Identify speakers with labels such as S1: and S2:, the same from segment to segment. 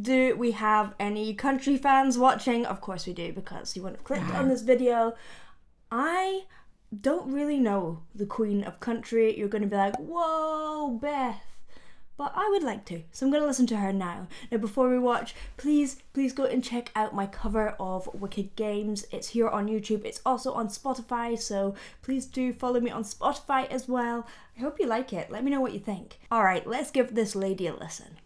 S1: do we have any country fans watching? Of course we do, because you wouldn't have clicked on this video. I don't really know the Queen of Country. You're going to be like, whoa, Beth. But I would like to, so I'm going to listen to her now. Now, before we watch, please go and check out my cover of Wicked Games. It's here on YouTube. It's also on Spotify, so please do follow me on Spotify as well. I hope you like it. Let me know what you think. All right, let's give this lady a listen.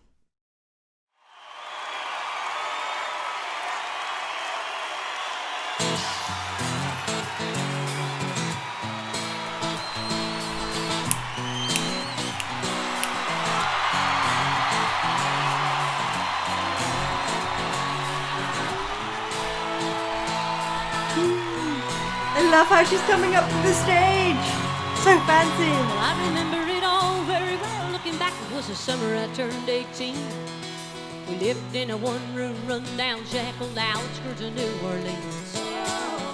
S1: I love how she's coming up to the stage. So fancy.
S2: Well, I remember it all very well. Looking back, it was the summer I turned 18. We lived in a one-room, run-down shack on the outskirts of New Orleans.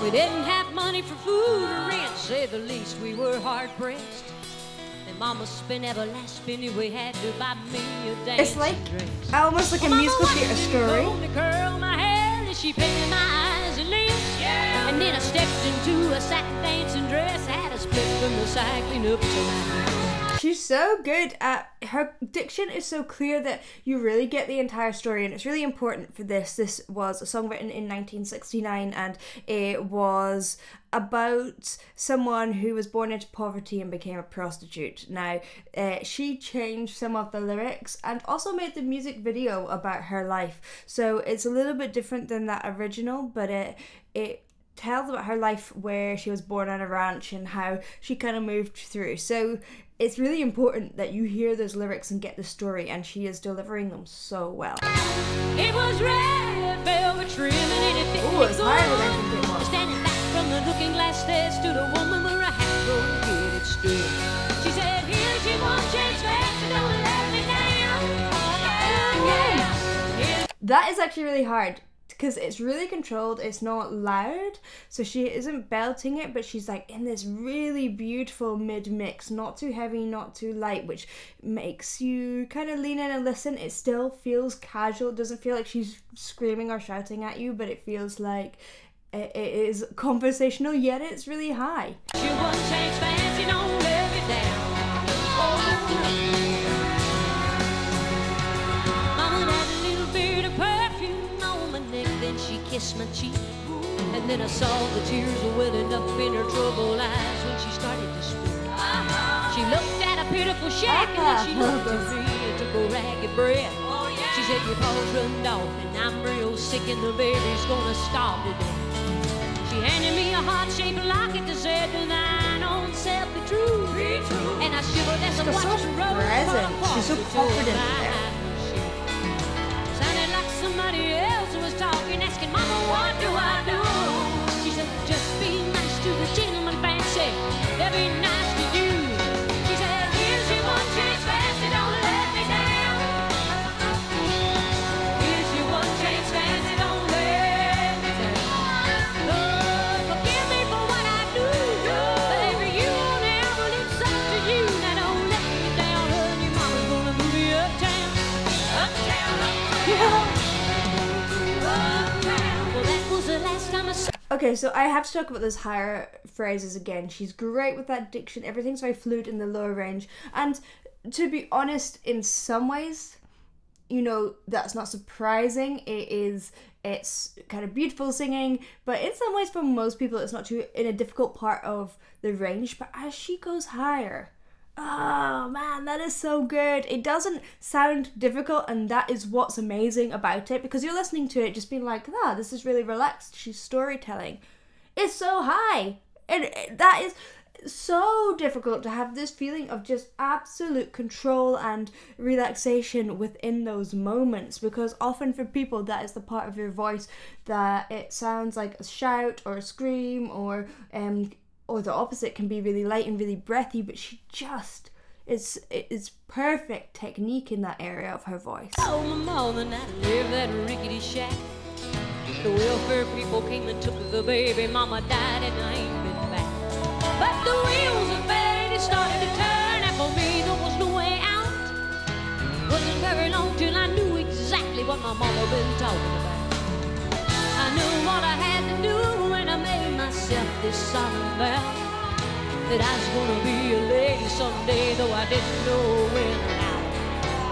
S2: We didn't have money for food or rent, say the least. We were hard-pressed. And Mama spent every last penny we had to buy me a dancing
S1: It's like
S2: dress.
S1: almost like a musical theatre story.
S2: Mama curl my hair, and she painted my eyes and lips. And then I stepped into a satin dancing dress, had a split from the cycling up to my knees.
S1: She's so good at her diction is so clear that you really get the entire story, and it's really important for this. This was a song written in 1969, and it was about someone who was born into poverty and became a prostitute. Now, she changed some of the lyrics and also made the music video about her life. So it's a little bit different than that original, but it tells about her life where she was born on a ranch and how she kind of moved through. So it's really important that you hear those lyrics and get the story, and she is delivering them so well.
S2: It was red velvet trim and it fit
S1: Ooh, it's higher than I think it was.
S2: Standing back from the looking glass, there stood a woman where I had to go to get it stood. She said, here's your one chance, fast, and don't let me down. Yeah.
S1: That is actually really hard, because it's really controlled, it's not loud, so she isn't belting it, but she's like in this really beautiful mid-mix, not too heavy, not too light, which makes you kind of lean in and listen. It still feels casual, it doesn't feel like she's screaming or shouting at you, but it feels like it is conversational, yet it's really high.
S2: Your one chance, fast, and don't let me down. Mama had a little bit of perfume on my neck, then she kissed my cheek. And then I saw the tears welling up in her troubled eyes when she started to speak. She looked at a pitiful shack, and then she looked at me and took a ragged breath. She said, your paws run off, and I'm real sick, and the baby's gonna starve to death. She handed me a heart-shaped locket that said, to thine own self be true. And I shivered as I
S1: She's
S2: watched
S1: so
S2: her roll
S1: present. She's so confident in there.
S2: Sounded like somebody else was talking, asking, Mama, what do I do? She said, just be nice to the gentleman, fancy. They'll be nice to you. She said, here's your one chance, fancy, don't let me down. Here's your one chance, fancy, don't let me down. Lord, forgive me for what I do. Baby, you won't ever, it's up to you. Now don't let me down, honey, your mama's gonna move me uptown. Uptown, uptown. Well, that was the last time I saw.
S1: Okay, so I have to talk about those higher phrases again. She's great with that diction. Everything's very fluid in the lower range. And to be honest, in some ways, you know, that's not surprising. It's kind of beautiful singing, but in some ways for most people it's not too in a difficult part of the range. But as she goes higher, oh man, that is so good. It doesn't sound difficult, and that is what's amazing about it, because you're listening to it just being like, this is really relaxed. She's storytelling. It's so high, and that is so difficult to have this feeling of just absolute control and relaxation within those moments, because often for people that is the part of your voice that it sounds like a shout or a scream, or the opposite can be really light and really breathy, but she just it's perfect technique in that area of her voice.
S2: Oh, my mother and I lived that rickety shack. The welfare people came and took the baby. Mama died and I ain't been back. But the wheels of fate started to turn, and for me there was no way out. Wasn't very long till I knew exactly what my mama been talking about. I knew what I had to do when I made myself this solemn vow, that I was gonna be a lady someday, though I didn't know when or how.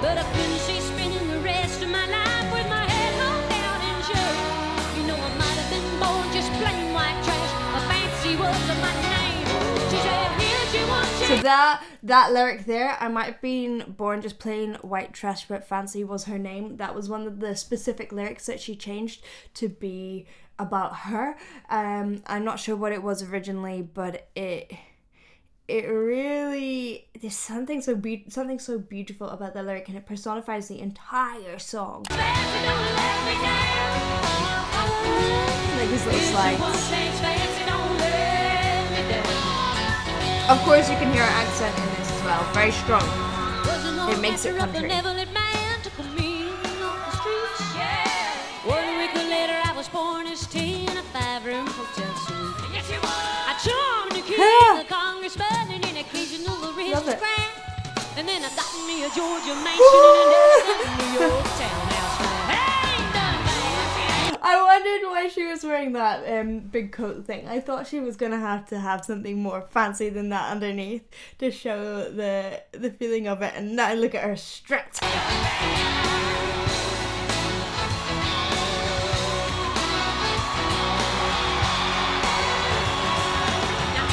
S2: But I couldn't see spending the rest of my life with my head hung down in church. You know, I might have been born just plain white trash. A fancy was my name. She said, here's your one chance.
S1: So that lyric there, I might have been born just plain white trash, but fancy was her name. That was one of the specific lyrics that she changed to be about her. I'm not sure what it was originally, but it really, there's something so beautiful about that lyric, and it personifies the entire song. Like these little slides. Of course, you can hear her accent in this as well. Very strong. It makes it country.
S2: 1 week later, I was born as 10 in a 5-room hotel suite. I charmed the king, the congressman, and an occasional aristocrat. And then I got me a Georgia mansion in a New York townhouse.
S1: I wondered why she was wearing that big coat thing. I thought she was gonna have to have something more fancy than that underneath to show the feeling of it. And now look at her strapped.
S2: Now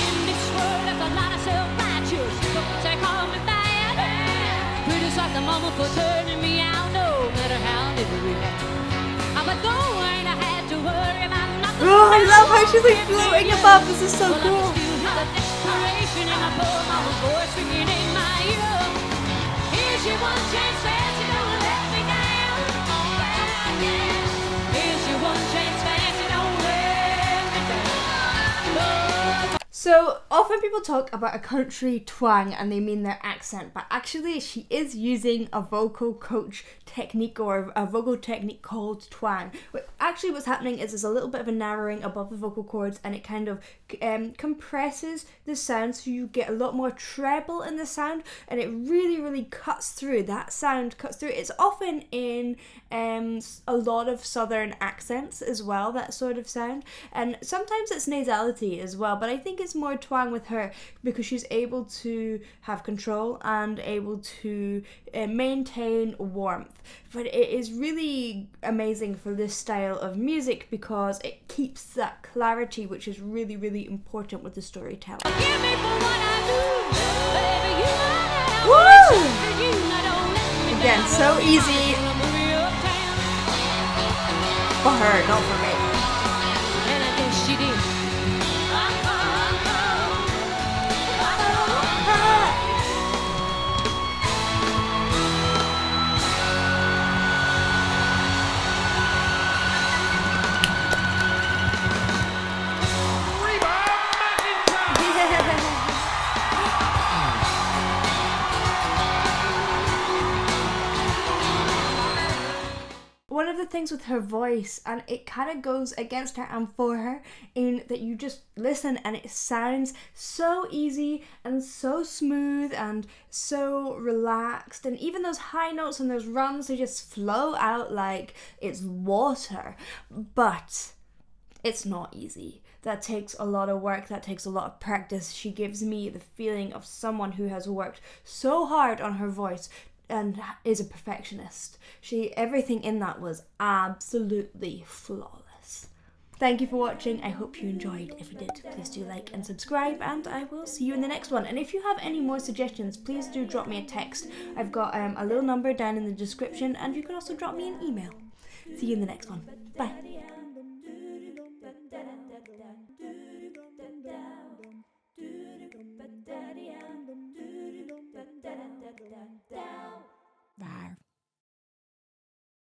S2: in this world, there's a lot of self-righteous folks that call me bad. Pretty like the mama for turning me out, no matter how little we had. But though I ain't had to worry about nothing.
S1: Oh, I love how she's like floating above. This is so cool.
S2: Desperation in my poor mama's voice ringing in my ear. Here's your one chance, fancy, don't let me down. Here's your one chance, fancy, don't let me down.
S1: So often people talk about a country twang and they mean their accent, but actually she is using a vocal coach technique or a vocal technique called twang. But actually what's happening is there's a little bit of a narrowing above the vocal cords, and it kind of compresses the sound, so you get a lot more treble in the sound, and it really cuts through. That sound cuts through. It's often in a lot of southern accents as well, that sort of sound, and sometimes it's nasality as well, but I think it's more twang with her because she's able to have control and able to maintain warmth. But it is really amazing for this style of music because it keeps that clarity, which is really important with the storytelling.
S2: Give me for what I do, baby, you are
S1: Woo!
S2: you, now don't let me
S1: Again,
S2: down.
S1: so easy for her, not for me.
S2: And I guess she did.
S1: One of the things with her voice, and it kind of goes against her and for her, in that you just listen and it sounds so easy and so smooth and so relaxed, and even those high notes and those runs, they just flow out like it's water. But it's not easy. That takes a lot of work, that takes a lot of practice. She gives me the feeling of someone who has worked so hard on her voice and is a perfectionist. Everything in that was absolutely flawless. Thank you for watching. I hope you enjoyed. If you did, please do like and subscribe, and I will see you in the next one. And if you have any more suggestions, please do drop me a text. I've got a little number down in the description, and you can also drop me an email. See you in the next one.